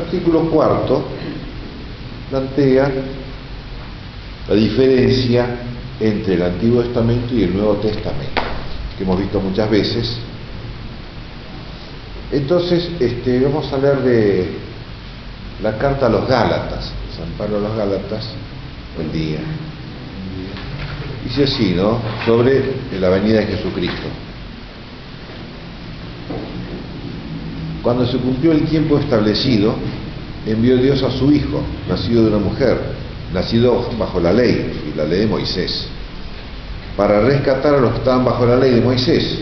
artículo cuarto plantea la diferencia entre el Antiguo Testamento y el Nuevo Testamento, que hemos visto muchas veces. Entonces, vamos a hablar de la carta a los Gálatas, San Pablo a los Gálatas. Buen día. Dice así, ¿no? Sobre la venida de Jesucristo. Cuando se cumplió el tiempo establecido, envió Dios a su Hijo, nacido de una mujer, nacido bajo la ley, y la ley de Moisés, para rescatar a los que estaban bajo la ley de Moisés,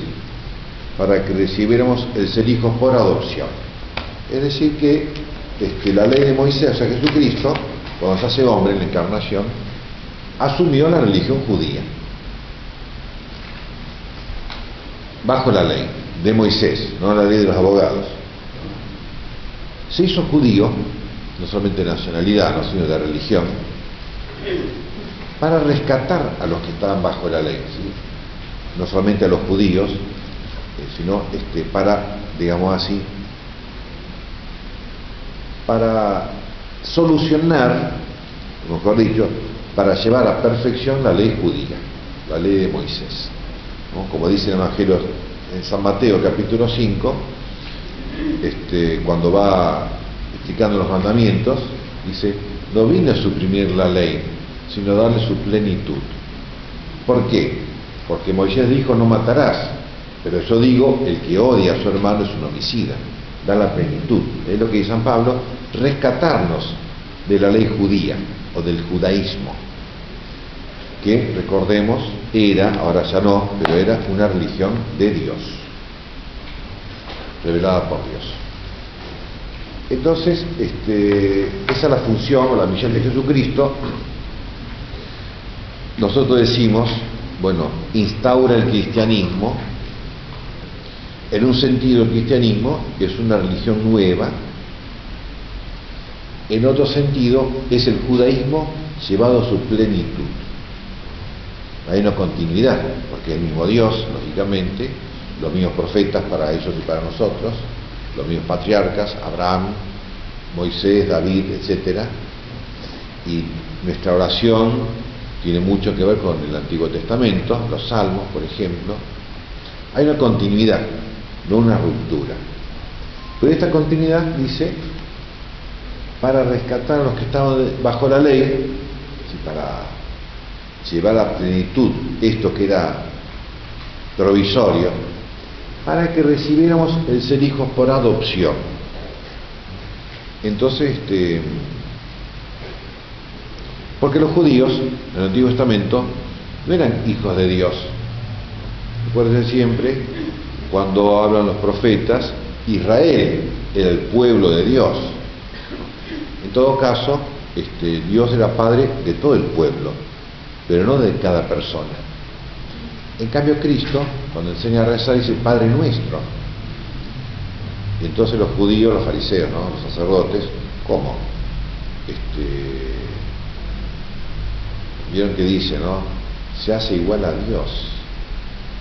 para que recibiéramos el ser hijos por adopción. Es decir que la ley de Moisés, o sea, Jesucristo, cuando se hace hombre en la encarnación, asumió la religión judía, bajo la ley de Moisés, no la ley de los abogados. Se hizo judío, no solamente de nacionalidad, no, sino de religión, para rescatar a los que estaban bajo la ley, ¿sí? No solamente a los judíos, sino para, digamos así, para solucionar, mejor dicho, para llevar a perfección la ley judía, la ley de Moisés, ¿no? Como dice el Evangelio en San Mateo capítulo 5, cuando va explicando los mandamientos, dice: no vine a suprimir la ley, sino a darle su plenitud. ¿Por qué? Porque Moisés dijo: no matarás, pero yo digo: el que odia a su hermano es un homicida. Da la plenitud. Es lo que dice San Pablo: rescatarnos de la ley judía o del judaísmo, que, recordemos, era, ahora ya no, pero era una religión de Dios, revelada por Dios. Entonces, esa es la función o la misión de Jesucristo. Nosotros decimos, bueno, instaura el cristianismo. En un sentido, el cristianismo es una religión nueva. En otro sentido, es el judaísmo llevado a su plenitud. Hay una continuidad, porque el mismo Dios, lógicamente, los mismos profetas para ellos y para nosotros, los mismos patriarcas, Abraham, Moisés, David, etc. Y nuestra oración tiene mucho que ver con el Antiguo Testamento, los Salmos, por ejemplo. Hay una continuidad, no una ruptura. Pero esta continuidad dice: para rescatar a los que estaban bajo la ley, para llevar a plenitud esto que era provisorio, para que recibiéramos el ser hijos por adopción. Entonces, porque los judíos en el Antiguo Testamento no eran hijos de Dios. Recuerden siempre, cuando hablan los profetas, Israel era el pueblo de Dios. En todo caso, Dios era padre de todo el pueblo, pero no de cada persona. En cambio, Cristo, cuando enseña a rezar, dice: Padre nuestro. Y entonces los judíos, los fariseos, ¿no?, los sacerdotes, ¿cómo? Vieron que dice, ¿no? Se hace igual a Dios.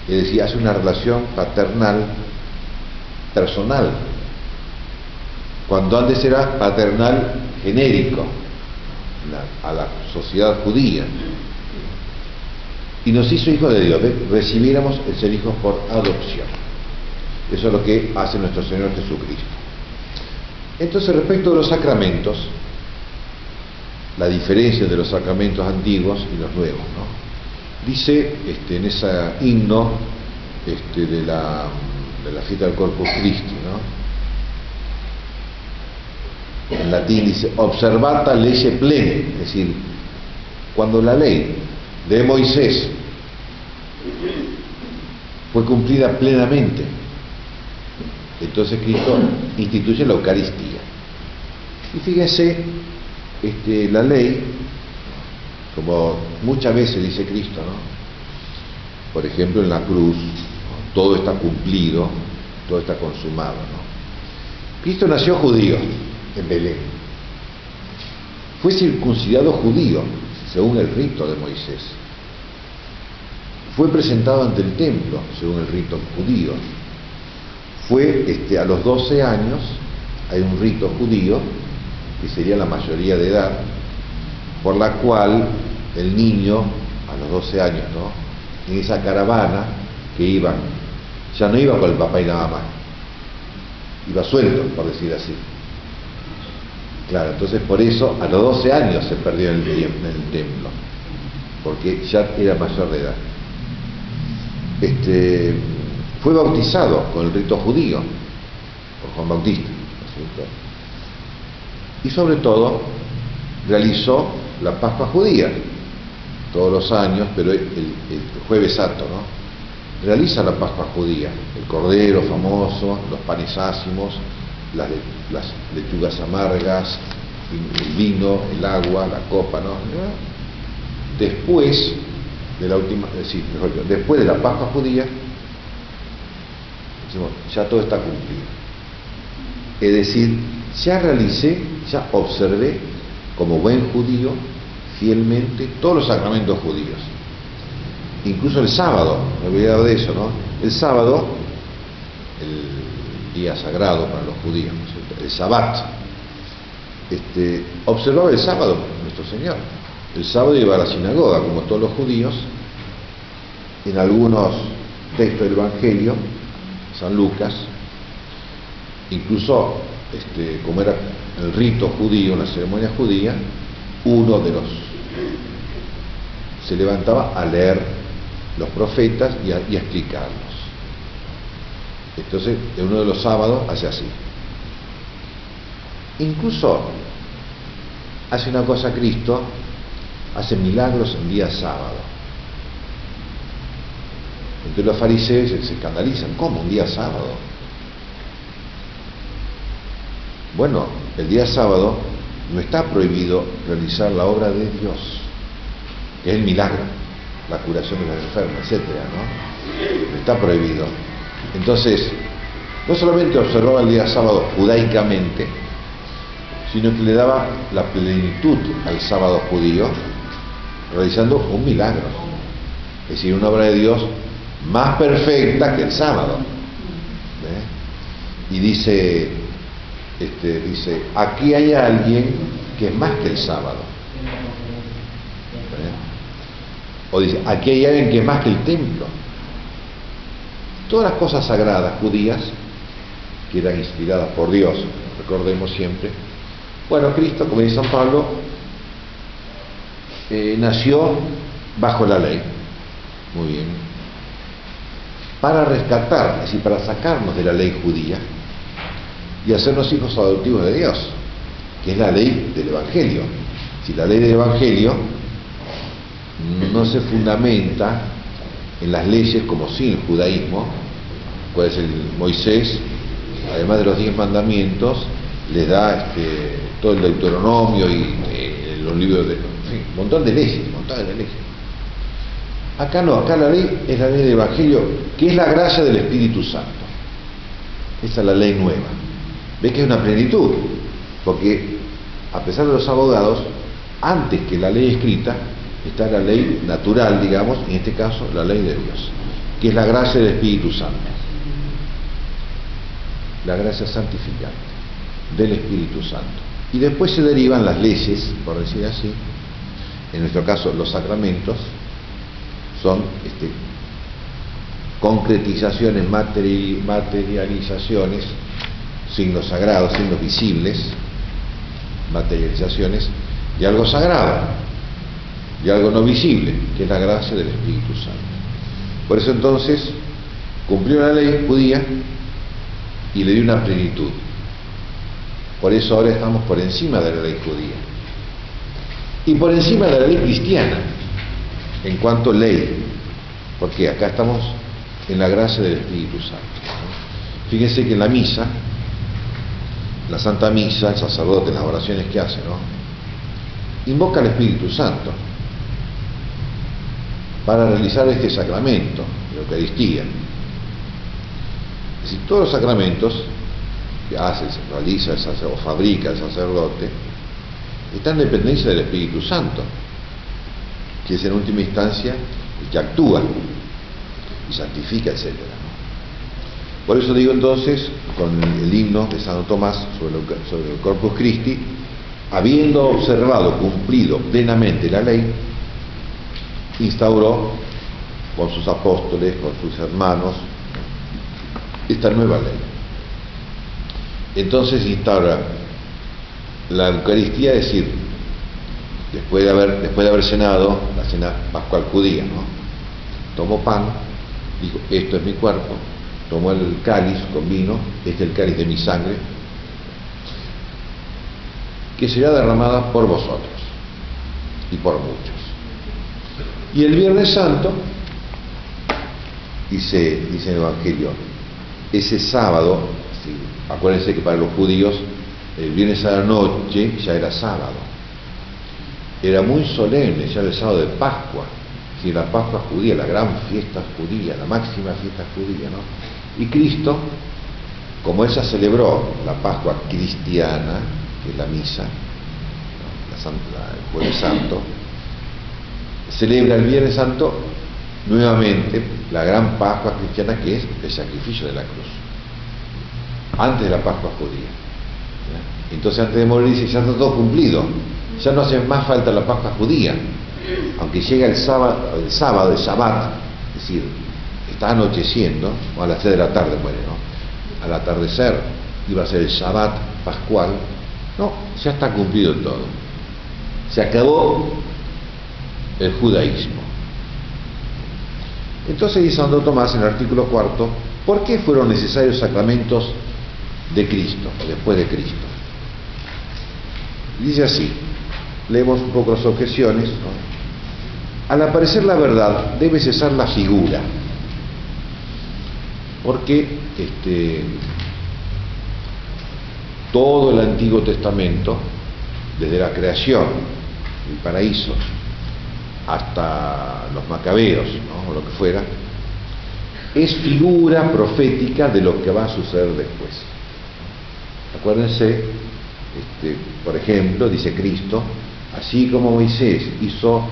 Es decir, hace una relación paternal, personal, cuando antes era paternal genérico a la sociedad judía. Y nos hizo hijos de Dios, recibiéramos el ser hijos por adopción. Eso es lo que hace nuestro Señor Jesucristo. Entonces, respecto de los sacramentos, la diferencia de los sacramentos antiguos y los nuevos, ¿no? Dice en ese himno de la fiesta del Corpus Christi, ¿no?, en latín dice: observata lege plene, es decir, cuando la ley de Moisés fue cumplida plenamente, entonces Cristo instituye la Eucaristía. Y fíjense, la ley, como muchas veces dice Cristo, ¿no?, por ejemplo en la cruz, ¿no?, todo está cumplido, todo está consumado, ¿no? Cristo nació judío en Belén, fue circuncidado judío según el rito de Moisés, fue presentado ante el templo según el rito judío, fue a los 12 años, hay un rito judío que sería la mayoría de edad, por la cual el niño, a los 12 años, ¿no?, en esa caravana que iban, ya no iba con el papá y la mamá, iba suelto, por decir así. Claro, entonces por eso a los 12 años se perdió en el templo, porque ya era mayor de edad. Fue bautizado con el rito judío por Juan Bautista, ¿no es cierto? Y sobre todo realizó la Pascua judía todos los años, pero el Jueves Santo, ¿no?, realiza la Pascua judía, el cordero famoso, los panes ácimos, las lechugas amargas, el vino, el agua, la copa, ¿no? Después de la última, después de la Pascua judía, decimos, ya todo está cumplido. Es decir, ya realicé, ya observé como buen judío fielmente todos los sacramentos judíos. Incluso el sábado, me he olvidado de eso, ¿no? El sábado, el día sagrado para los judíos, ¿no?, el Sabbat, observaba el sábado nuestro Señor. El sábado iba a la sinagoga, como todos los judíos. En algunos textos del Evangelio, San Lucas, incluso como era el rito judío, la ceremonia judía, uno de los se levantaba a leer los profetas y a explicarlos. Entonces, en uno de los sábados hace así. Incluso hace una cosa Cristo, hace milagros en día sábado. Entonces los fariseos se escandalizan. ¿Cómo? ¿Un día sábado? Bueno, el día sábado no está prohibido realizar la obra de Dios, que es el milagro, la curación de los enfermos, etcétera, ¿no? Está prohibido. Entonces, no solamente observaba el día sábado judaicamente, sino que le daba la plenitud al sábado judío, realizando un milagro, es decir, una obra de Dios más perfecta que el sábado. Y dice, aquí hay alguien que es más que el sábado. O dice, aquí hay alguien que es más que el templo. Todas las cosas sagradas judías que eran inspiradas por Dios, recordemos siempre. Bueno, Cristo, como dice San Pablo, nació bajo la ley. Muy bien. Para rescatar, es decir, para sacarnos de la ley judía y hacernos hijos adoptivos de Dios, que es la ley del Evangelio. Si la ley del Evangelio no se fundamenta en las leyes como sí el judaísmo, pues el Moisés, además de los 10 mandamientos, le da todo el Deuteronomio y los libros de, en fin, un montón de leyes. Acá no, acá la ley es la ley del Evangelio, que es la gracia del Espíritu Santo. Esa es la ley nueva. ¿Ves que es una plenitud? Porque a pesar de los abogados, antes que la ley escrita, está la ley natural, digamos, en este caso la ley de Dios, que es la gracia del Espíritu Santo. La gracia santificante del Espíritu Santo. Y después se derivan las leyes, por decir así, en nuestro caso los sacramentos, son concretizaciones, materializaciones, signos sagrados, signos visibles, materializaciones de algo sagrado, de algo no visible, que es la gracia del Espíritu Santo. Por eso entonces cumplió la ley judía y le dio una plenitud. Por eso ahora estamos por encima de la ley judía y por encima de la ley cristiana en cuanto a ley, porque acá estamos en la gracia del Espíritu Santo. Fíjense que en la misa, la Santa Misa, el sacerdote en las oraciones que hace, ¿no?, invoca al Espíritu Santo para realizar este sacramento, la Eucaristía. Es decir, todos los sacramentos que hace, realiza el sacerdote, o fabrica el sacerdote, están en dependencia del Espíritu Santo, que es en última instancia el que actúa y santifica, etc. Por eso digo entonces, con el himno de Santo Tomás sobre el Corpus Christi, habiendo observado, cumplido plenamente la ley, instauró con sus apóstoles, con sus hermanos, esta nueva ley. Entonces instaura la Eucaristía, es decir, después de haber cenado, la cena pascual judía, ¿no? Tomó pan, dijo, esto es mi cuerpo, tomó el cáliz con vino, este es el cáliz de mi sangre, que será derramada por vosotros y por muchos. Y el Viernes Santo, dice el Evangelio, ese sábado, sí, acuérdense que para los judíos el viernes a la noche ya era sábado, era muy solemne, ya era el sábado de Pascua, sí, la Pascua judía, la gran fiesta judía, la máxima fiesta judía, ¿no? Y Cristo, como ella celebró la Pascua cristiana, que es la misa, ¿no? El Jueves Santo, celebra el Viernes Santo nuevamente la gran Pascua cristiana, que es el sacrificio de la cruz, antes de la Pascua judía. ¿Ya? Entonces, antes de morir, dice, ya está todo cumplido, ya no hace más falta la Pascua judía, aunque llega el sábado, el Shabbat, es decir, está anocheciendo, o a las 3 de la tarde muere, ¿no? Al atardecer iba a ser el Shabbat pascual. No, ya está cumplido todo, se acabó el judaísmo. Entonces dice Santo Tomás en el artículo 4, ¿por qué fueron necesarios sacramentos de Cristo, o después de Cristo? Dice así, leemos un poco las objeciones, ¿no? Al aparecer la verdad debe cesar la figura, porque todo el Antiguo Testamento, desde la creación, el paraíso, hasta los macabeos, ¿no? O lo que fuera, es figura profética de lo que va a suceder después. Acuérdense, por ejemplo, dice Cristo, así como Moisés hizo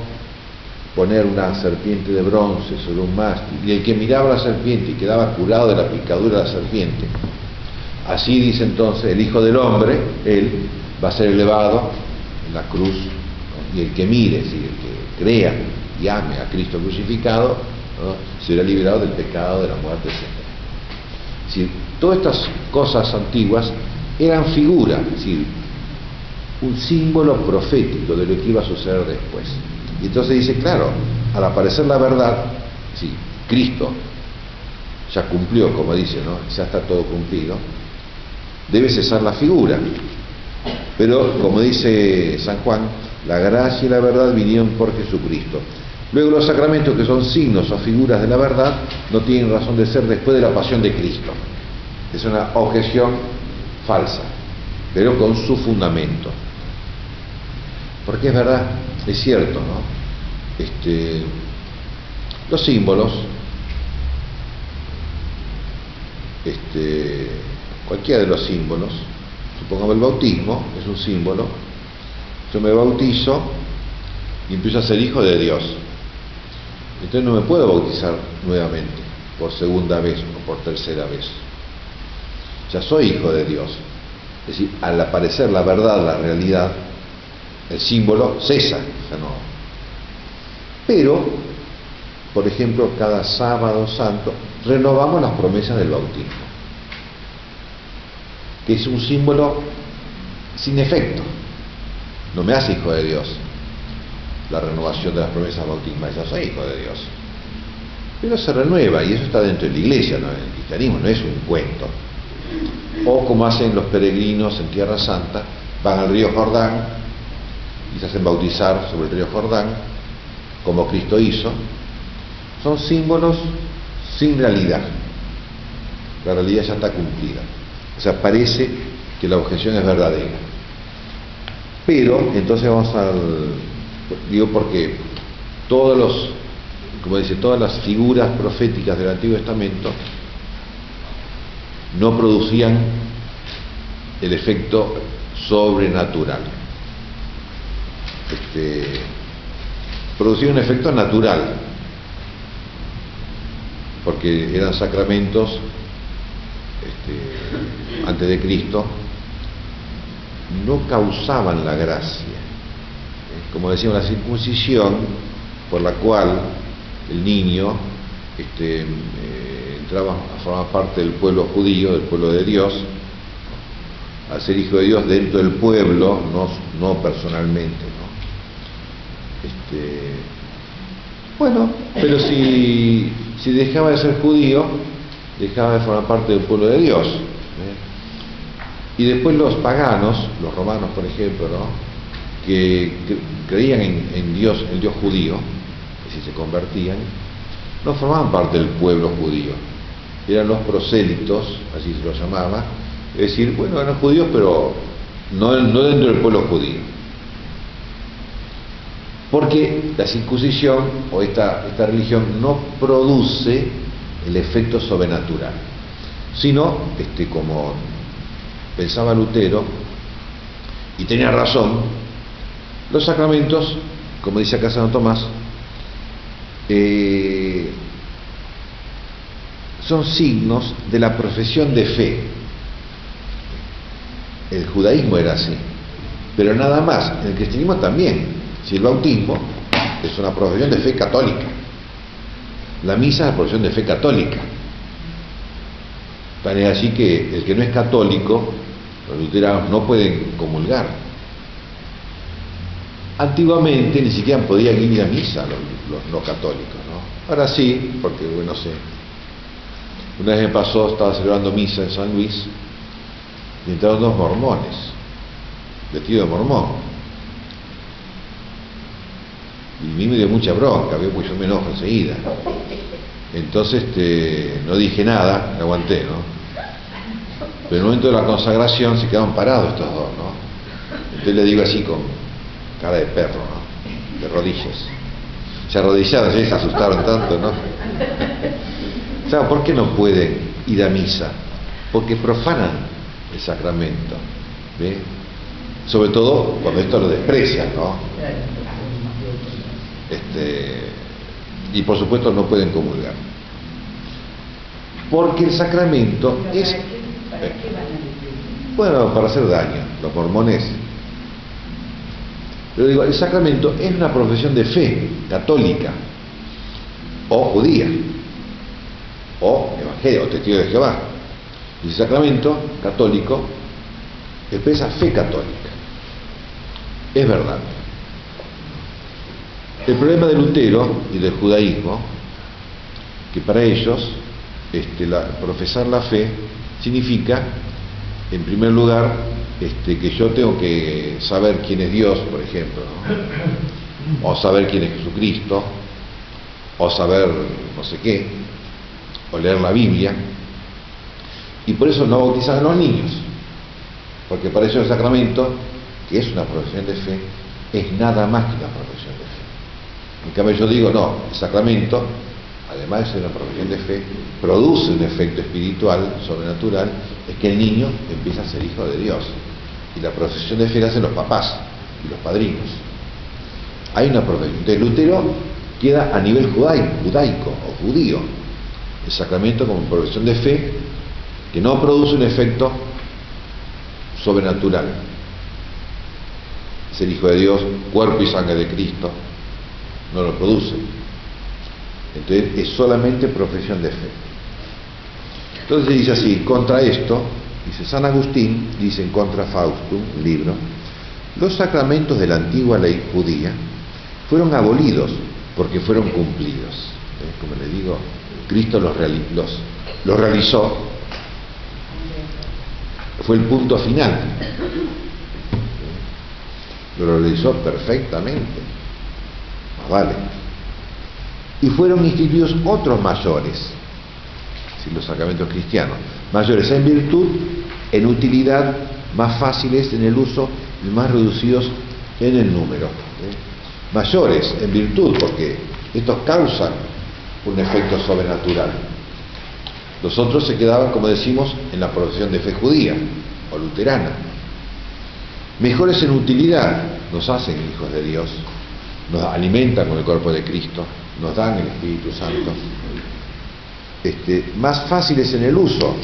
poner una serpiente de bronce sobre un mástil, y el que miraba la serpiente y quedaba curado de la picadura de la serpiente, así dice entonces el Hijo del Hombre, él va a ser elevado en la cruz, ¿no? Y el que mire, si el que crea y ame a Cristo crucificado, ¿no? Será liberado del pecado, de la muerte, etc. Es decir, todas estas cosas antiguas eran figuras, es decir, un símbolo profético de lo que iba a suceder después. Y entonces dice, claro, al aparecer la verdad, sí, Cristo ya cumplió, como dice, ¿no? Ya está todo cumplido, debe cesar la figura. Pero, como dice San Juan, la gracia y la verdad vinieron por Jesucristo. Luego los sacramentos, que son signos o figuras de la verdad, no tienen razón de ser después de la pasión de Cristo. Es una objeción falsa, pero con su fundamento. Porque es verdad, es cierto, ¿no? Los símbolos, cualquiera de los símbolos, supongamos el bautismo, es un símbolo. Yo me bautizo y empiezo a ser hijo de Dios. Entonces no me puedo bautizar nuevamente, por segunda vez o por tercera vez. Ya soy hijo de Dios. Es decir, al aparecer la verdad, la realidad, el símbolo cesa, ya no. Pero, por ejemplo, cada sábado santo renovamos las promesas del bautismo, que es un símbolo sin efecto. No me hace hijo de Dios la renovación de las promesas bautismales, ya soy hijo de Dios. Pero se renueva, y eso está dentro de la iglesia, ¿no? El cristianismo no es un cuento. O como hacen los peregrinos en Tierra Santa, van al río Jordán y se hacen bautizar sobre el río Jordán, como Cristo hizo. Son símbolos sin realidad. La realidad ya está cumplida. O sea, parece que la objeción es verdadera. Pero, entonces vamos digo, porque todas las figuras proféticas del Antiguo Testamento no producían el efecto sobrenatural. Producían un efecto natural, porque eran sacramentos antes de Cristo no causaban la gracia. Como decíamos, la circuncisión, por la cual el niño entraba a formar parte del pueblo judío, del pueblo de Dios, a ser hijo de Dios dentro del pueblo, no personalmente, ¿no? Bueno, pero si dejaba de ser judío, dejaba de formar parte del pueblo de Dios. Y después los paganos, los romanos por ejemplo, ¿no?, que creían en Dios, el Dios judío, que si se convertían, no formaban parte del pueblo judío, eran los prosélitos, así se los llamaba, es decir, bueno, eran judíos pero no dentro del pueblo judío. Porque la circuncisión o esta religión no produce el efecto sobrenatural, sino, como pensaba Lutero, y tenía razón, los sacramentos, como dice acá Santo Tomás, son signos de la profesión de fe. El judaísmo era así, pero nada más. En el cristianismo también. Si el bautismo es una profesión de fe católica, la misa es la profesión de fe católica. Tan es así que el que no es católico, los luteranos no pueden comulgar. Antiguamente ni siquiera podían ir a misa los no católicos, ¿no? Ahora sí, porque bueno, sé. Una vez me pasó, estaba celebrando misa en San Luis y entraron dos mormones, vestidos de mormón. Y a mí me dio mucha bronca, pues yo me enojo enseguida. Entonces no dije nada, me aguanté, ¿no? Pero en el momento de la consagración se quedaron parados estos dos, ¿no? Entonces le digo así con cara de perro, ¿no?, de rodillas. Se arrodillaron, se asustaron tanto, ¿no? ¿Saben por qué no pueden ir a misa? Porque profanan el sacramento, ¿ve? Sobre todo cuando esto lo desprecian, ¿no? Y por supuesto no pueden comulgar. Porque el sacramento es... ¿Para qué van a decir? Bueno, para hacer daño, los mormones. Pero digo, el sacramento es una profesión de fe católica, o judía, o evangelio, o testigo de Jehová. Y el sacramento católico expresa fe católica. Es verdad. El problema de Lutero y del judaísmo, que para ellos profesar la fe significa, en primer lugar, que yo tengo que saber quién es Dios, por ejemplo, ¿no?, o saber quién es Jesucristo, o saber no sé qué, o leer la Biblia, y por eso no bautizan a los niños, porque para ellos el sacramento, que es una profesión de fe, es nada más que una profesión de fe. En cambio yo digo, no, el sacramento, además de ser una profesión de fe, produce un efecto espiritual, sobrenatural, es que el niño empieza a ser hijo de Dios. Y la profesión de fe la hacen los papás y los padrinos. Hay una profesión. Entonces Lutero queda a nivel judaico o judío. El sacramento como profesión de fe que no produce un efecto sobrenatural. Ser hijo de Dios, cuerpo y sangre de Cristo, no lo produce. Entonces es solamente profesión de fe. Entonces dice así, contra esto, dice San Agustín, dice en Contra Faustum, un libro, los sacramentos de la antigua ley judía fueron abolidos porque fueron cumplidos. Como le digo, Cristo los realizó, fue el punto final. Lo realizó perfectamente. Más vale. Y fueron instituidos otros mayores, los sacramentos cristianos, mayores en virtud, en utilidad, más fáciles en el uso y más reducidos en el número. Mayores en virtud, porque estos causan un efecto sobrenatural. Los otros se quedaban, como decimos, en la profesión de fe judía o luterana. Mejores en utilidad, nos hacen hijos de Dios, nos alimentan con el cuerpo de Cristo, nos dan el Espíritu Santo. Más fáciles en el uso,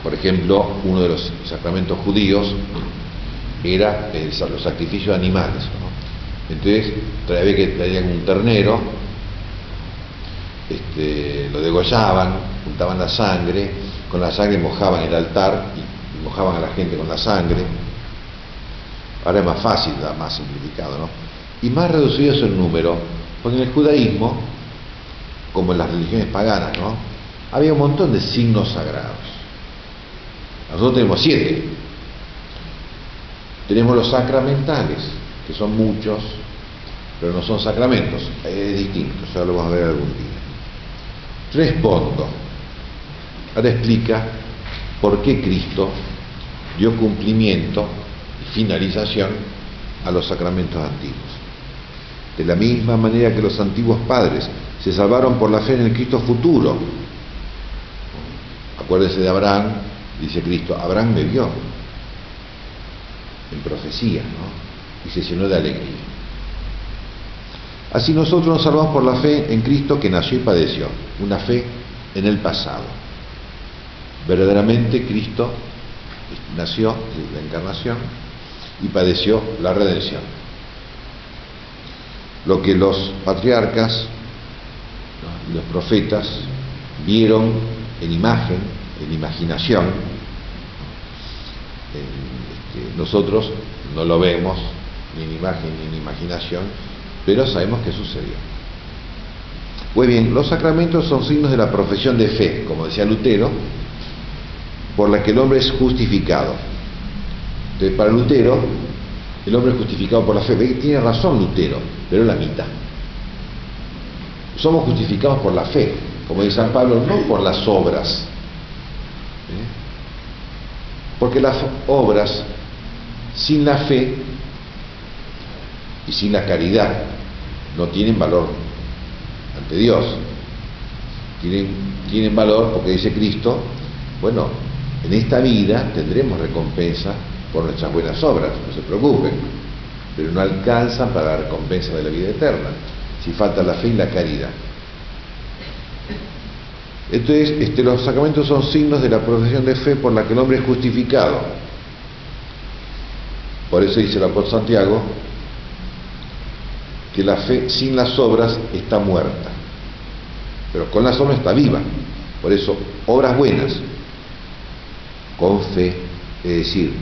Por ejemplo, uno de los sacramentos judíos era los sacrificios de animales, ¿no? Entonces, cada vez que traían un ternero, lo degollaban, juntaban la sangre, con la sangre mojaban el altar y mojaban a la gente con la sangre. Ahora es más fácil, más simplificado, ¿no? Y más reducidos en número, porque en el judaísmo, como en las religiones paganas, ¿no?, había un montón de signos sagrados. Nosotros tenemos 7. Tenemos los sacramentales, que son muchos, pero no son sacramentos, es distinto, ya lo vamos a ver algún día. Respondo. Ahora explica por qué Cristo dio cumplimiento y finalización a los sacramentos antiguos. De la misma manera que los antiguos padres se salvaron por la fe en el Cristo futuro. Acuérdense de Abraham, dice Cristo, Abraham me vio en profecía, ¿no?, y se llenó de alegría. Así nosotros nos salvamos por la fe en Cristo, que nació y padeció, una fe en el pasado. Verdaderamente Cristo nació, la encarnación, y padeció la redención. Lo que los patriarcas, ¿no?, y los profetas vieron en imagen, en imaginación, nosotros no lo vemos ni en imagen ni en imaginación, pero sabemos que sucedió. Pues bien, los sacramentos son signos de la profesión de fe, como decía Lutero, por la que el hombre es justificado. Entonces, para Lutero, el hombre es justificado por la fe. Tiene razón Lutero, pero la mitad. Somos justificados por la fe, como dice San Pablo, no por las obras. Porque las obras, sin la fe y sin la caridad, no tienen valor ante Dios. Tienen valor porque dice Cristo, bueno, en esta vida tendremos recompensa por nuestras buenas obras, no se preocupen, pero no alcanzan para la recompensa de la vida eterna, si falta la fe y la caridad. Entonces, los sacramentos son signos de la profesión de fe por la que el hombre es justificado. Por eso dice el apóstol Santiago que la fe sin las obras está muerta, pero con las obras está viva. Por eso, obras buenas, con fe, es decir,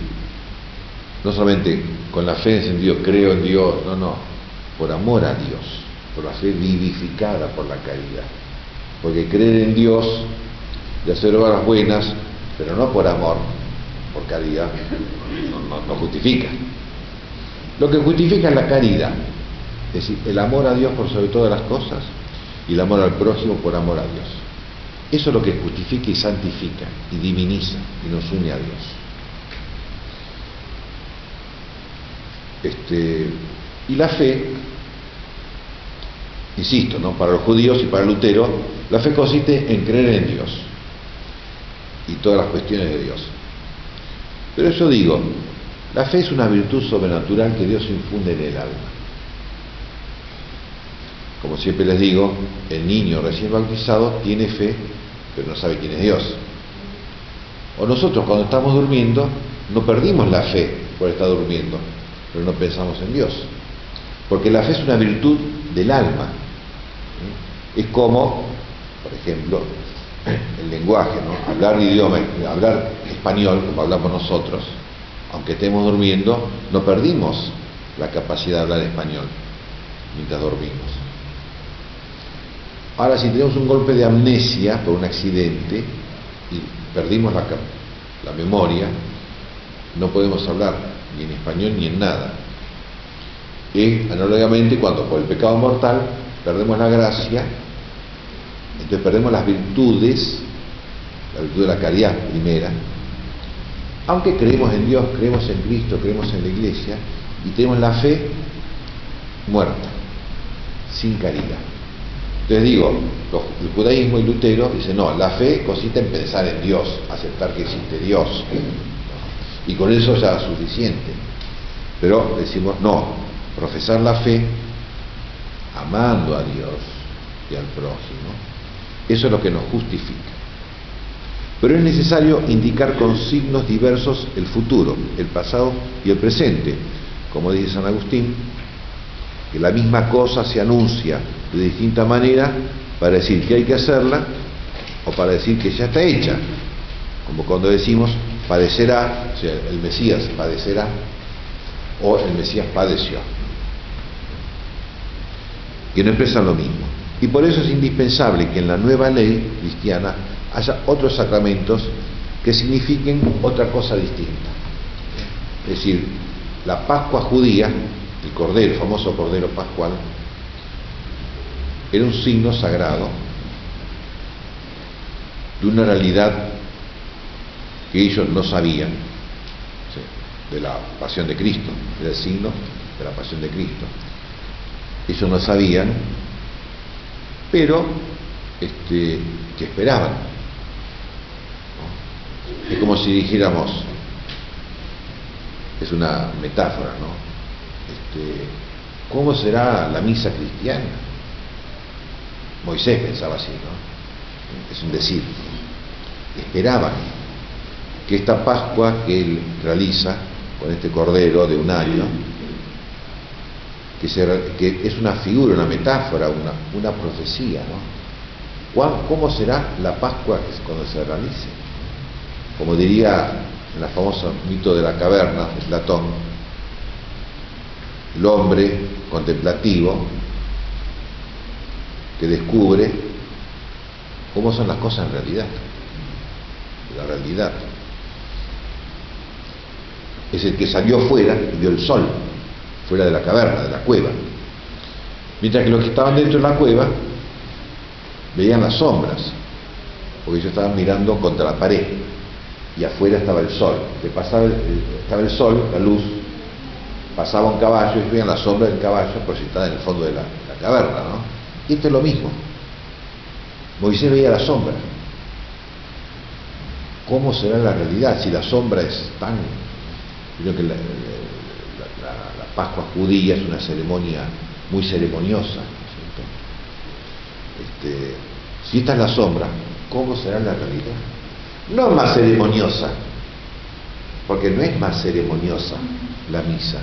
no solamente con la fe en el sentido creo en Dios, no, por amor a Dios, por la fe vivificada por la caridad. Porque creer en Dios y hacer obras buenas, pero no por amor, por caridad, no justifica. Lo que justifica es la caridad, es decir, el amor a Dios por sobre todas las cosas y el amor al prójimo por amor a Dios. Eso es lo que justifica y santifica y diviniza y nos une a Dios. Y la fe, insisto, ¿no?, para los judíos y para Lutero, la fe consiste en creer en Dios y todas las cuestiones de Dios. Pero yo digo, la fe es una virtud sobrenatural que Dios infunde en el alma. Como siempre les digo, el niño recién bautizado tiene fe, pero no sabe quién es Dios. O nosotros cuando estamos durmiendo, no perdimos la fe por estar durmiendo, pero no pensamos en Dios. Porque la fe es una virtud del alma. Es como, por ejemplo, el lenguaje, ¿no? Hablar idioma, hablar español, como hablamos nosotros, aunque estemos durmiendo, no perdimos la capacidad de hablar español mientras dormimos. Ahora, si tenemos un golpe de amnesia por un accidente y perdimos la memoria, no podemos hablar ni en español ni en nada. Y análogamente, cuando por el pecado mortal perdemos la gracia, entonces perdemos las virtudes, la virtud de la caridad primera, aunque creemos en Dios, creemos en Cristo, creemos en la Iglesia, y tenemos la fe muerta, sin caridad. Entonces digo, el judaísmo y Lutero dicen, no, la fe consiste en pensar en Dios, aceptar que existe Dios, y con eso ya es suficiente. Pero decimos, no, profesar la fe amando a Dios y al prójimo, eso es lo que nos justifica. Pero es necesario indicar con signos diversos el futuro, el pasado y el presente. Como dice San Agustín, que la misma cosa se anuncia de distinta manera para decir que hay que hacerla o para decir que ya está hecha. Como cuando decimos padecerá, o sea, el Mesías padecerá o el Mesías padeció. Que no expresan lo mismo. Y por eso es indispensable que en la nueva ley cristiana haya otros sacramentos que signifiquen otra cosa distinta. Es decir, la Pascua judía, el cordero, el famoso cordero pascual, era un signo sagrado de una realidad que ellos no sabían, ¿sí?, de la pasión de Cristo, era el signo de la pasión de Cristo. Ellos no sabían, pero que esperaban, ¿no? Es como si dijéramos, es una metáfora, ¿no? ¿Cómo será la misa cristiana? Moisés pensaba así, ¿no? Es un decir. Esperaban que esta Pascua que él realiza con este cordero de un año, que es una figura, una metáfora, una profecía, ¿no? ¿Cómo será la Pascua cuando se realice? Como diría en el famoso mito de la caverna de Platón, el hombre contemplativo que descubre cómo son las cosas en realidad. La realidad es el que salió fuera y vio el sol, fuera de la caverna, de la cueva, mientras que los que estaban dentro de la cueva veían las sombras, porque ellos estaban mirando contra la pared y afuera estaba el sol, que estaba el sol, la luz, pasaba un caballo y veían la sombra del caballo proyectada en el fondo de la caverna, ¿no? Y esto es lo mismo. Moisés veía la sombra. ¿Cómo será la realidad si la sombra es tan... Creo que la Pascua judía es una ceremonia muy ceremoniosa, ¿no es cierto? Si esta es la sombra, ¿cómo será la realidad? No más ceremoniosa, porque no es más ceremoniosa la misa.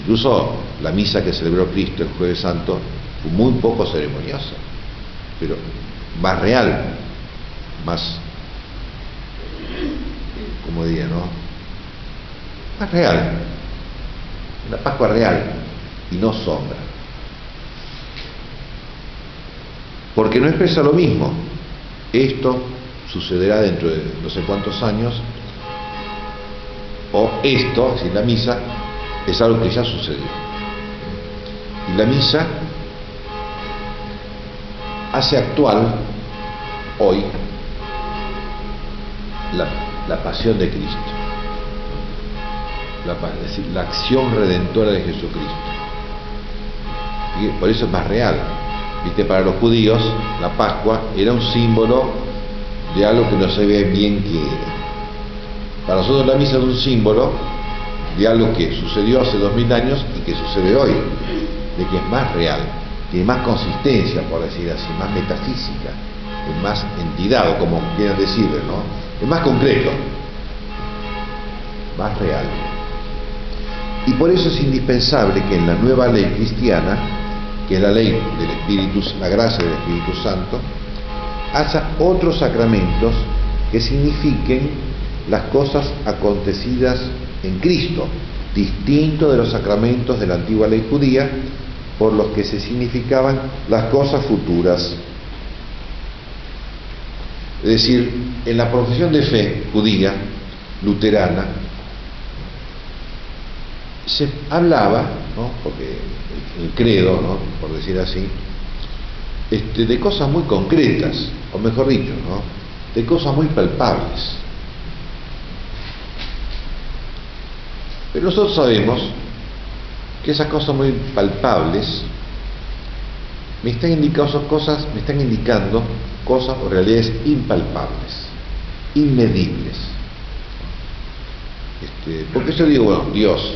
Incluso la misa que celebró Cristo el Jueves Santo fue muy poco ceremoniosa, pero más real, más, como diría, ¿no? Más real, una Pascua real y no sombra. Porque no expresa lo mismo. Esto sucederá dentro de no sé cuántos años, o esto, si la misa, es algo que ya sucedió. Y la misa hace actual hoy la pasión de Cristo, es decir, la acción redentora de Jesucristo. Y por eso es más real. ¿Viste? Para los judíos la Pascua era un símbolo de algo que no se ve bien qué era. Para nosotros la misa es un símbolo de algo que sucedió hace 2000 años y que sucede hoy, de que es más real, tiene más consistencia, por decir así, más metafísica, es más entidad, o como quieran decirle, ¿no? Es más concreto, más real. Y por eso es indispensable que en la nueva ley cristiana, que es la ley del Espíritu, la gracia del Espíritu Santo, haya otros sacramentos que signifiquen las cosas acontecidas en Cristo, distinto de los sacramentos de la antigua ley judía, por los que se significaban las cosas futuras. Es decir, en la profesión de fe judía, luterana, se hablaba, ¿no? Porque el credo, ¿no? Por decir así, de cosas muy concretas, o mejor dicho, ¿no? De cosas muy palpables. Pero nosotros sabemos que esas cosas muy palpables me están indicando cosas o realidades impalpables, inmedibles. Porque yo digo, bueno, Dios,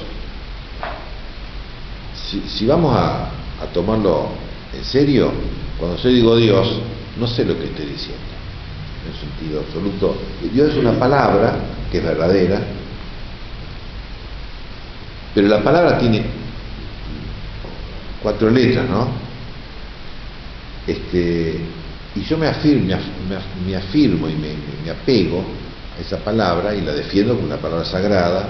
si vamos a tomarlo en serio, cuando yo digo Dios, no sé lo que estoy diciendo. en el sentido absoluto. Dios es una palabra que es verdadera, pero la palabra tiene 4 letras, ¿no? Y yo me afirmo y me apego a esa palabra y la defiendo como una palabra sagrada.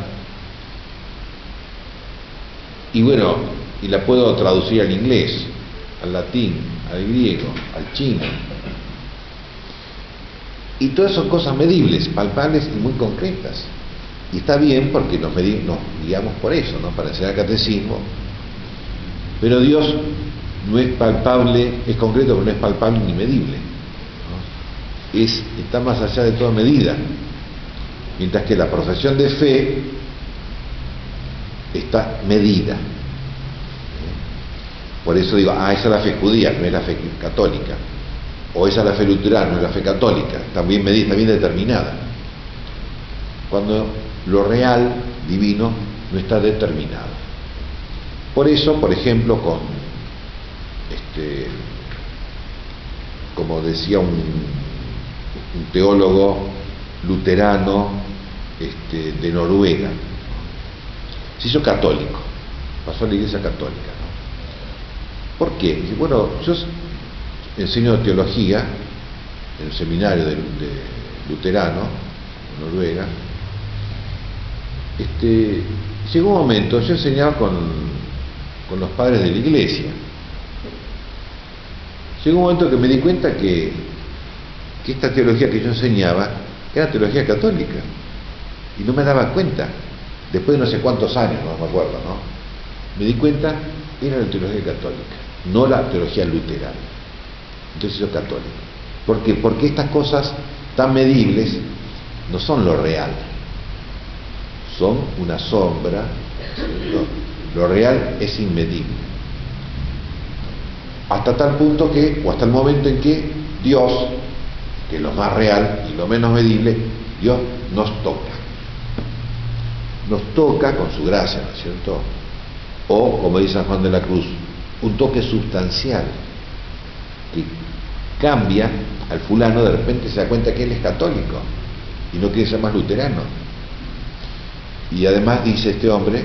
Y bueno, y la puedo traducir al inglés, al latín, al griego, al chino. Y todas son cosas medibles, palpables y muy concretas. Y está bien porque nos guiamos por eso, ¿no? Para enseñar catecismo. Pero Dios no es palpable, es concreto, pero no es palpable ni medible, ¿no? Está más allá de toda medida. Mientras que la profesión de fe está medida. Por eso digo, esa es la fe judía, no es la fe católica. O esa es la fe luterana, no es la fe católica. Está bien medida, está bien determinada. Cuando lo real, divino, no está determinado. Por eso, por ejemplo, como decía un teólogo luterano de Noruega, se hizo católico, pasó a la iglesia católica, ¿no? ¿Por qué? Dice, bueno, yo enseño teología en el seminario de luterano en Noruega. Llegó un momento, yo enseñaba con los padres de la iglesia. Llegó un momento que me di cuenta que esta teología que yo enseñaba era teología católica y no me daba cuenta. Después de no sé cuántos años, no me acuerdo, ¿no? Me di cuenta, era la teología católica, no la teología luterana. Entonces yo católico. ¿Por qué? Porque estas cosas tan medibles no son lo real, son una sombra. Lo real es inmedible. Hasta tal punto que, o hasta el momento en que Dios, que es lo más real y lo menos medible, Dios nos toca. Nos toca con su gracia, ¿no es cierto? O, como dice San Juan de la Cruz, un toque sustancial que cambia al fulano, de repente se da cuenta que él es católico y no quiere ser más luterano. Y además dice este hombre,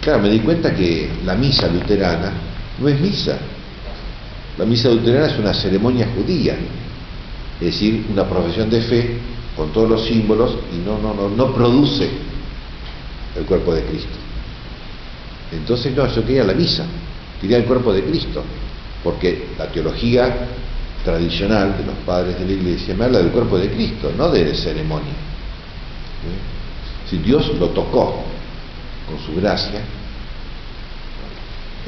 claro, me di cuenta que la misa luterana no es misa. La misa luterana es una ceremonia judía, es decir, una profesión de fe con todos los símbolos y no produce el cuerpo de Cristo. Entonces no, yo quería la misa, quería el cuerpo de Cristo, porque la teología tradicional de los padres de la iglesia me habla del cuerpo de Cristo, no de ceremonia. Si Dios lo tocó con su gracia,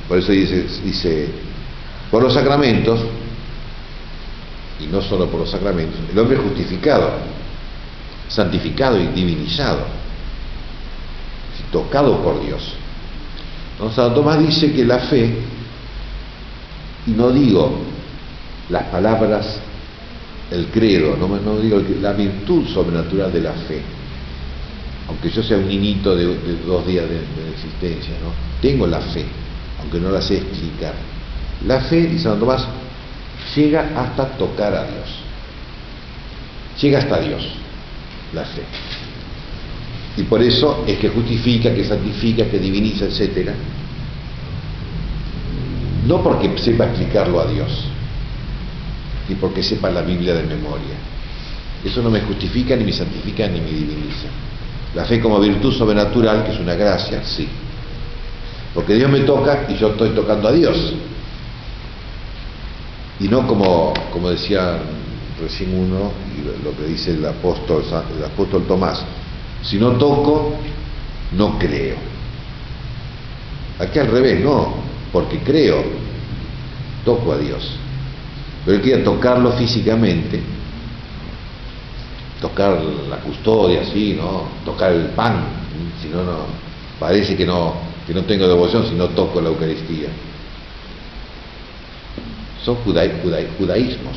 por eso dice por los sacramentos, y no solo por los sacramentos, el hombre es justificado, santificado y divinizado, tocado por Dios. Entonces Santo Tomás dice que la fe, y no digo las palabras, el credo, no digo la virtud sobrenatural de la fe, aunque yo sea un niñito de 2 días de existencia, ¿no? Tengo la fe, aunque no la sé explicar. La fe, dice Santo Tomás, llega hasta tocar a Dios. Llega hasta Dios, la fe. Y por eso es que justifica, que santifica, que diviniza, etc. No porque sepa explicarlo a Dios, ni porque sepa la Biblia de memoria. Eso no me justifica, ni me santifica, ni me diviniza. La fe como virtud sobrenatural, que es una gracia, sí. Porque Dios me toca y yo estoy tocando a Dios. Y no como decía recién uno, y lo que dice el apóstol Tomás, si no toco, no creo. Aquí al revés, no, porque creo, toco a Dios. Pero él quiere tocarlo físicamente, tocar la custodia, sí, ¿no? Tocar el pan, si no, parece que no tengo devoción si no toco la Eucaristía. Son judaísmos.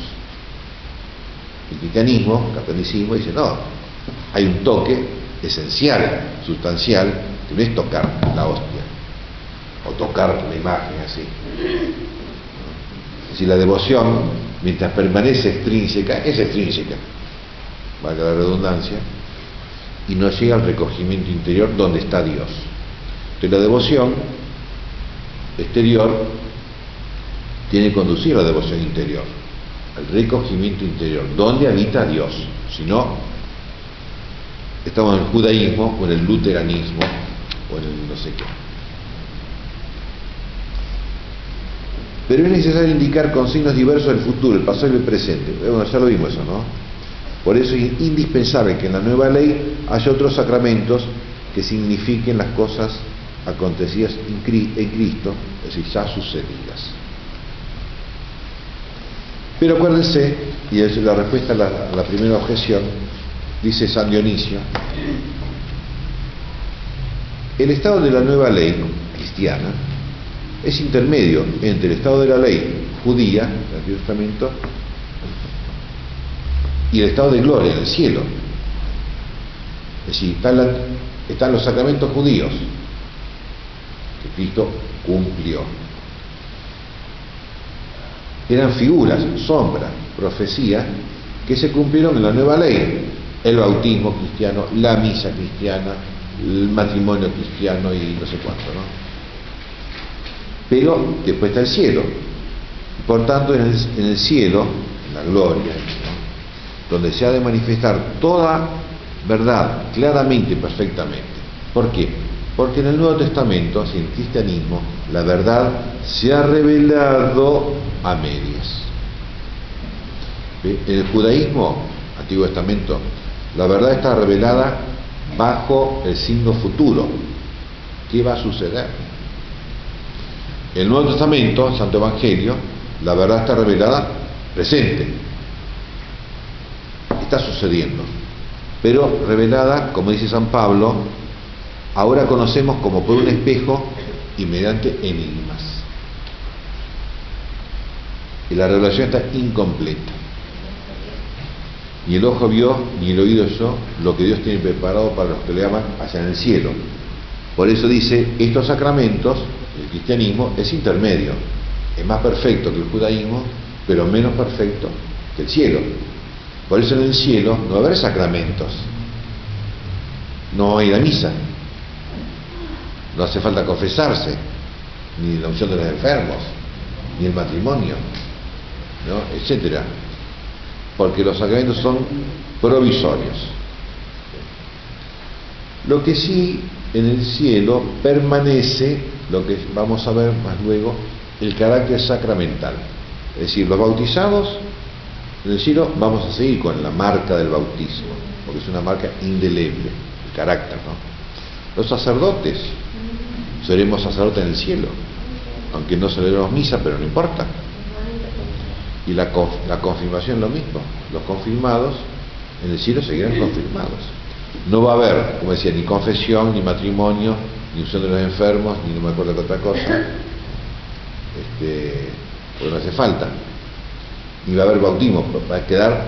El cristianismo, el catolicismo dice, no, hay un toque esencial, sustancial, que no es tocar la hostia o tocar la imagen así. Si la devoción, mientras permanece extrínseca, es extrínseca, valga la redundancia, y no llega al recogimiento interior donde está Dios. Entonces la devoción exterior tiene que conducir a la devoción interior, al recogimiento interior, donde habita Dios. Si no, estamos en el judaísmo o en el luteranismo o en el no sé qué. Pero es necesario indicar con signos diversos el futuro, el pasado y el presente. Bueno, ya lo vimos eso, ¿no? Por eso es indispensable que en la nueva ley haya otros sacramentos que signifiquen las cosas acontecidas en Cristo, es decir, ya sucedidas. Pero acuérdense, y es la respuesta a la primera objeción, dice San Dionisio, el estado de la nueva ley cristiana es intermedio entre el estado de la ley judía, del Antiguo Testamento, y el estado de gloria del cielo. Es decir, están los sacramentos judíos que Cristo cumplió. Eran figuras, sombras, profecías que se cumplieron en la nueva ley. El bautismo cristiano, la misa cristiana, el matrimonio cristiano y no sé cuánto, ¿no? Pero después está el cielo. Por tanto, en el cielo, en la gloria, ¿no?, donde se ha de manifestar toda verdad claramente y perfectamente. ¿Por qué? Porque en el Nuevo Testamento, así en el cristianismo, la verdad se ha revelado a medias. ¿Ve? En el judaísmo, Antiguo Testamento, la verdad está revelada bajo el signo futuro. ¿Qué va a suceder? En el Nuevo Testamento, el Santo Evangelio, la verdad está revelada presente. Está sucediendo. Pero revelada, como dice San Pablo, ahora conocemos como por un espejo y mediante enigmas. Y la revelación está incompleta. Ni el ojo vio, ni el oído oyó lo que Dios tiene preparado para los que le aman allá en el cielo. Por eso dice, estos sacramentos, el cristianismo es intermedio. Es más perfecto que el judaísmo, pero menos perfecto que el cielo. Por eso en el cielo no va a haber sacramentos. No hay la misa. No hace falta confesarse, ni la unción de los enfermos, ni el matrimonio, ¿no?, etcétera. Porque los sacramentos son provisorios. Lo que sí en el cielo permanece, lo que vamos a ver más luego, el carácter sacramental. Es decir, los bautizados en el cielo vamos a seguir con la marca del bautismo, porque es una marca indeleble, el carácter, ¿no? Los sacerdotes, seremos sacerdotes en el cielo, aunque no celebremos misa, pero no importa. Y la confirmación lo mismo. Los confirmados en el cielo seguirán confirmados. No va a haber, como decía, ni confesión, ni matrimonio, ni unción de los enfermos, ni no me acuerdo de otra cosa, porque no hace falta. Ni va a haber bautismo, va a quedar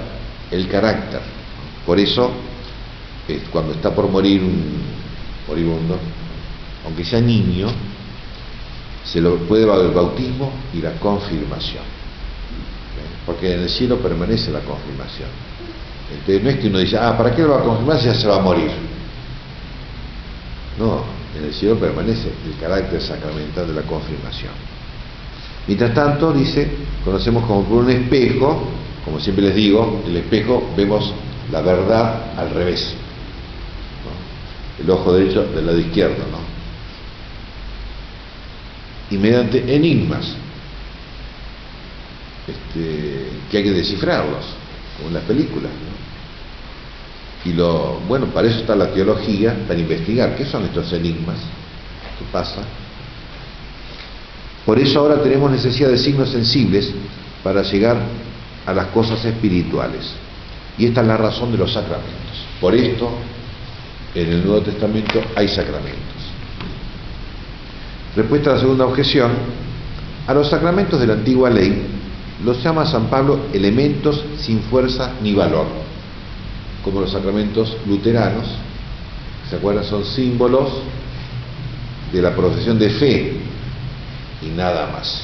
el carácter. Por eso, cuando está por morir un moribundo, aunque sea niño, se lo puede dar el bautismo y la confirmación. Porque en el cielo permanece la confirmación. Entonces no es que uno dice, ¿para qué lo va a confirmar si ya se va a morir? No, en el cielo permanece el carácter sacramental de la confirmación. Mientras tanto, dice, conocemos como por un espejo, como siempre les digo, el espejo vemos la verdad al revés, ¿no? El ojo derecho del lado izquierdo, ¿no? Y mediante enigmas, que hay que descifrarlos, como en las películas, ¿no? Y bueno, para eso está la teología, para investigar qué son estos enigmas, qué pasa. Por eso ahora tenemos necesidad de signos sensibles para llegar a las cosas espirituales. Y esta es la razón de los sacramentos. Por esto, en el Nuevo Testamento hay sacramentos. Respuesta a la segunda objeción, a los sacramentos de la antigua ley los llama San Pablo elementos sin fuerza ni valor, como los sacramentos luteranos, ¿se acuerdan? Son símbolos de la profesión de fe y nada más,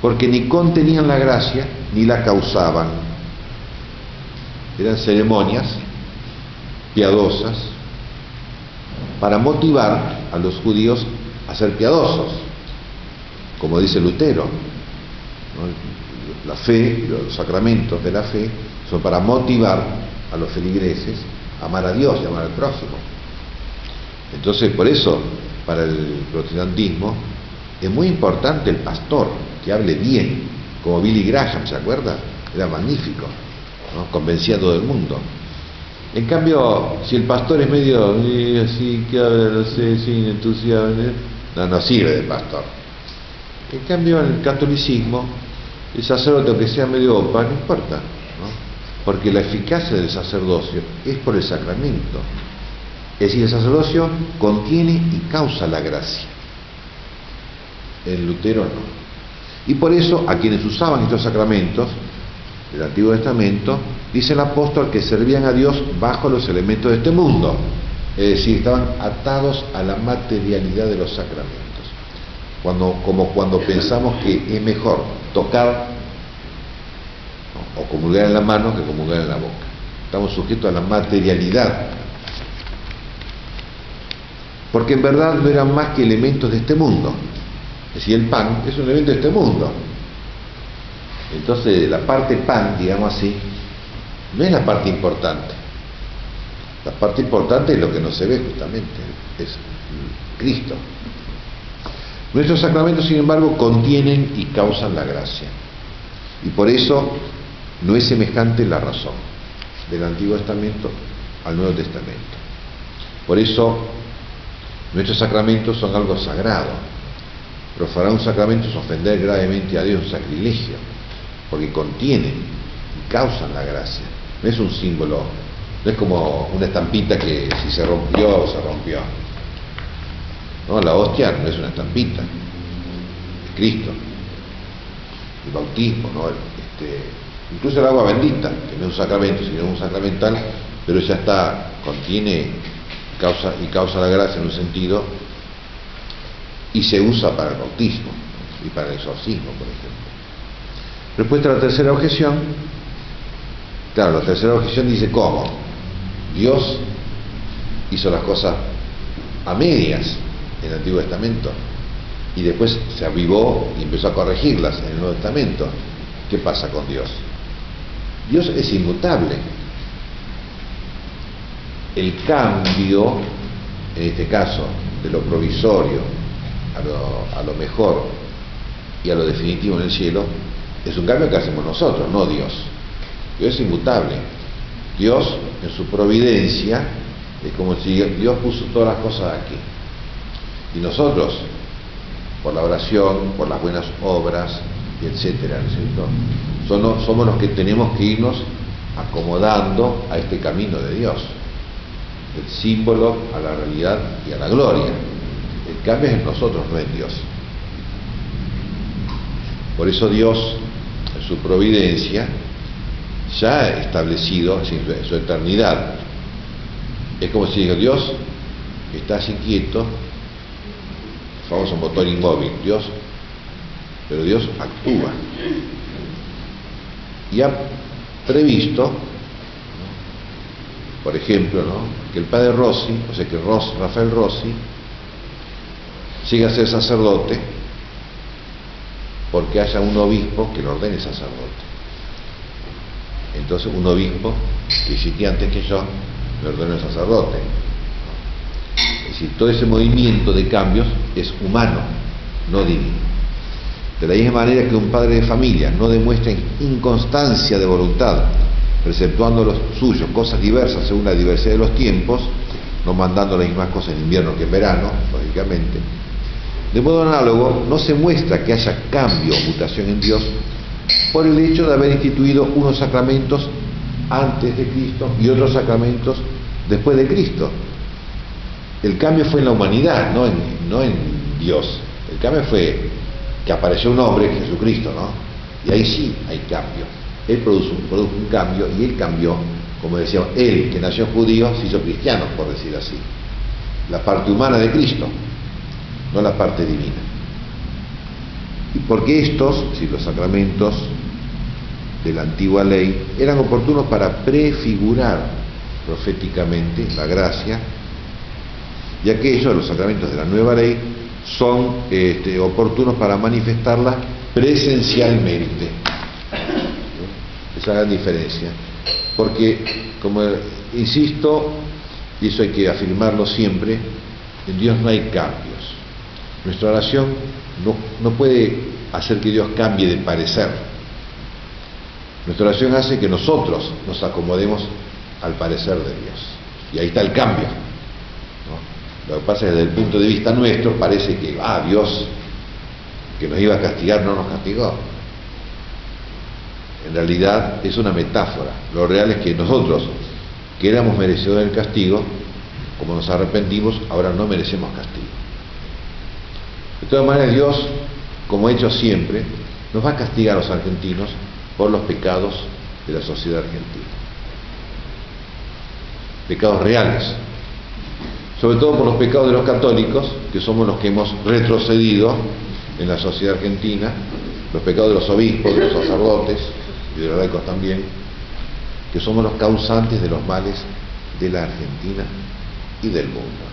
porque ni contenían la gracia ni la causaban. eran ceremonias piadosas para motivar a los judíos a ser piadosos, como dice Lutero, ¿no? La fe, los sacramentos de la fe son para motivar a los feligreses a amar a Dios y amar al prójimo. Entonces, por eso, para el protestantismo es muy importante el pastor que hable bien, como Billy Graham, ¿se acuerda? Era magnífico, ¿no? Convencía a todo el mundo. En cambio, si el pastor es medio así, que habla, no sé, sin entusiasmo, no sirve de pastor. En cambio, en el catolicismo, el sacerdote, aunque sea medio opa, no importa, ¿no? Porque la eficacia del sacerdocio es por el sacramento. Es decir, el sacerdocio contiene y causa la gracia. El Lutero no. Y por eso, a quienes usaban estos sacramentos del Antiguo Testamento, dice el apóstol que servían a Dios bajo los elementos de este mundo. Es decir, estaban atados a la materialidad de los sacramentos. Como cuando pensamos que es mejor tocar, ¿no?, o comulgar en la mano que comulgar en la boca. Estamos sujetos a la materialidad. Porque en verdad no eran más que elementos de este mundo. Es decir, el pan es un elemento de este mundo. Entonces, la parte pan, digamos así, no es la parte importante. La parte importante es lo que no se ve justamente, es Cristo. Nuestros sacramentos, sin embargo, contienen y causan la gracia. Y por eso no es semejante la razón del Antiguo Testamento al Nuevo Testamento. Por eso nuestros sacramentos son algo sagrado. Profanar un sacramento es ofender gravemente a Dios, un sacrilegio, porque contienen y causan la gracia. No es un símbolo, no es como una estampita que si se rompió, se rompió. No, la hostia no es una estampita, es Cristo. El bautismo, ¿no? Incluso el agua bendita, que no es un sacramento, sino un sacramental, pero ya está, contiene causa la gracia en un sentido, y se usa para el bautismo y para el exorcismo, por ejemplo. Respuesta a la tercera objeción. Claro, la tercera objeción dice: ¿cómo? Dios hizo las cosas a medias en el Antiguo Testamento y después se avivó y empezó a corregirlas en el Nuevo Testamento. ¿Qué pasa con Dios? Dios es inmutable. El cambio, en este caso, de lo provisorio a lo mejor y a lo definitivo en el cielo, es un cambio que hacemos nosotros, no Dios. Dios es inmutable. Dios, en su providencia, es como si Dios puso todas las cosas aquí. Y nosotros, por la oración, por las buenas obras, y etcétera, ¿no es cierto?, somos los que tenemos que irnos acomodando a este camino de Dios, del símbolo a la realidad y a la gloria. El cambio es en nosotros, no en Dios. Por eso Dios, en su providencia, ya ha establecido en su eternidad. Es como si Dios está así quieto, el famoso motor inmóvil, pero Dios actúa. Y ha previsto, ¿no?, por ejemplo, ¿no?, que el padre Rossi, o sea que Rafael Rossi, llegue a ser sacerdote porque haya un obispo que lo ordene sacerdote. Entonces un obispo que existía antes que yo me ordenó el sacerdote. Es decir, todo ese movimiento de cambios es humano, no divino. De la misma manera que un padre de familia no demuestra inconstancia de voluntad, preceptuando los suyos cosas diversas según la diversidad de los tiempos, no mandando las mismas cosas en invierno que en verano, lógicamente, de modo análogo no se muestra que haya cambio o mutación en Dios por el hecho de haber instituido unos sacramentos antes de Cristo y otros sacramentos después de Cristo. El cambio fue en la humanidad, no en Dios. El cambio fue que apareció un hombre, Jesucristo, ¿no? Y ahí sí hay cambio. Él produjo un cambio, y él cambió, como decíamos, él que nació judío se hizo cristiano, por decir así. La parte humana de Cristo, no la parte divina. Y porque estos, si los sacramentos de la antigua ley eran oportunos para prefigurar proféticamente la gracia, y aquellos, los sacramentos de la nueva ley, son oportunos para manifestarla presencialmente. Esa gran diferencia. Porque, como insisto, y eso hay que afirmarlo siempre, en Dios no hay cambios. Nuestra oración no puede hacer que Dios cambie de parecer. Nuestra oración hace que nosotros nos acomodemos al parecer de Dios. Y ahí está el cambio, ¿no? Lo que pasa es que desde el punto de vista nuestro parece que, Dios, que nos iba a castigar, no nos castigó. En realidad es una metáfora. Lo real es que nosotros, que éramos merecedores del castigo, como nos arrepentimos, ahora no merecemos castigo. De todas maneras, Dios, como ha hecho siempre, nos va a castigar a los argentinos por los pecados de la sociedad argentina. Pecados reales. Sobre todo por los pecados de los católicos, que somos los que hemos retrocedido en la sociedad argentina, los pecados de los obispos, de los sacerdotes y de los laicos también, que somos los causantes de los males de la Argentina y del mundo.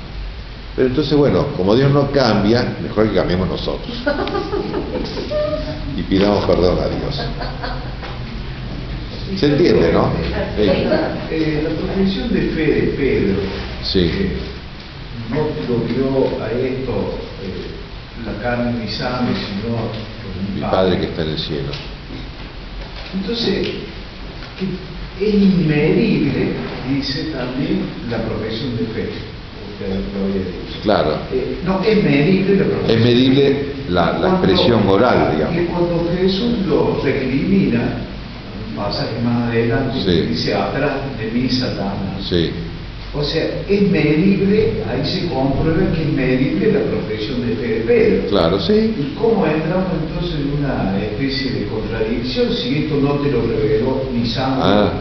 Pero entonces, bueno, como Dios no cambia, mejor que cambiemos nosotros y pidamos perdón a Dios. ¿Se entiende, no? La profesión de fe de Pedro, sí, no lo vio a esto la carne ni sangre, sino mi Padre que está en el cielo. Entonces, es inmedible, dice también la profesión de fe. Usted lo había dicho. Claro. No, es medible la profesión. Es medible la expresión oral, digamos. Y cuando Jesús lo recrimina, un pasaje más adelante, sí, dice, atrás de mí, Satanás. Sí. O sea, es medible, ahí se comprueba que es medible la profesión de fe de Pedro. Claro, sí. ¿Y cómo entramos entonces en una especie de contradicción si esto no te lo reveló ni sangre?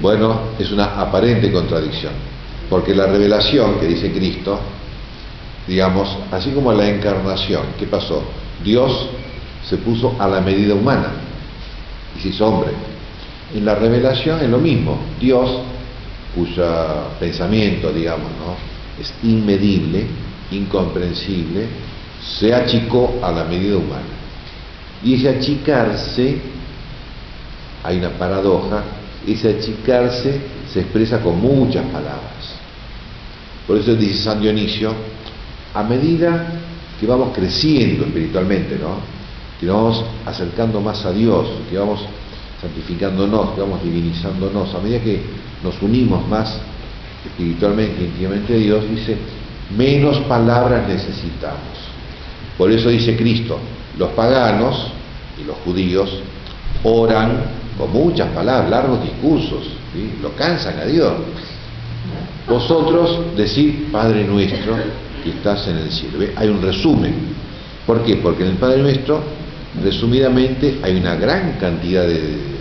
Bueno, es una aparente contradicción, porque la revelación que dice Cristo, digamos, así como la encarnación, ¿qué pasó? Dios se puso a la medida humana y se hizo hombre. En la revelación es lo mismo. Dios, cuyo pensamiento, digamos, ¿no?, es inmedible, incomprensible, se achicó a la medida humana. Y ese achicarse, hay una paradoja, ese achicarse se expresa con muchas palabras. Por eso dice San Dionisio, a medida que vamos creciendo espiritualmente, ¿no?, que nos vamos acercando más a Dios, que vamos santificándonos, que vamos divinizándonos, a medida que nos unimos más espiritualmente, íntimamente a Dios, dice, menos palabras necesitamos. Por eso dice Cristo, los paganos y los judíos oran con muchas palabras, largos discursos, ¿sí?, lo cansan a Dios. Vosotros decid, Padre nuestro que estás en el cielo. ¿Ve? Hay un resumen. ¿Por qué? Porque en el Padre Nuestro, resumidamente, hay una gran cantidad de...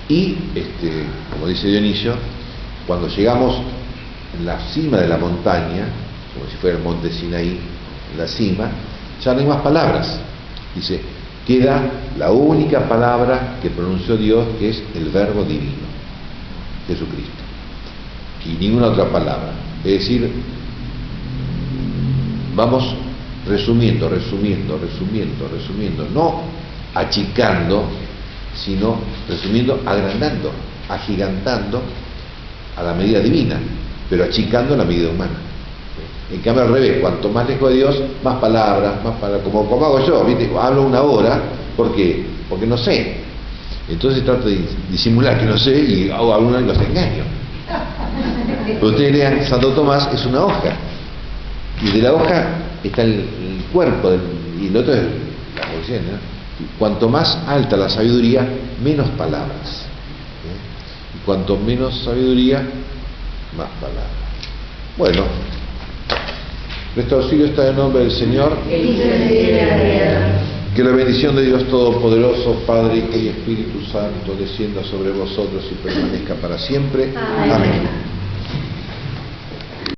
Y, como dice Dionisio, cuando llegamos en la cima de la montaña, como si fuera el monte Sinaí, en la cima, ya no hay más palabras. Dice, queda la única palabra que pronunció Dios, que es el Verbo Divino, Jesucristo. Y ninguna otra palabra. Es decir, vamos resumiendo, no achicando, sino resumiendo, agrandando, agigantando a la medida divina, pero achicando a la medida humana. En cambio al revés, cuanto más lejos de Dios, más palabras, como hago yo, ¿viste? Hablo una hora, ¿por qué? Porque no sé. Entonces trato de disimular que no sé y hago alguna y los engaño. Pero ustedes lean, Santo Tomás es una hoja, y de la hoja está el cuerpo, y el otro es la poesía, ¿no? Cuanto más alta la sabiduría, menos palabras. Y cuanto menos sabiduría, más palabras. Bueno, nuestro auxilio está en nombre del Señor. Que la bendición de Dios Todopoderoso, Padre, Hijo y Espíritu Santo, descienda sobre vosotros y permanezca para siempre. Amén.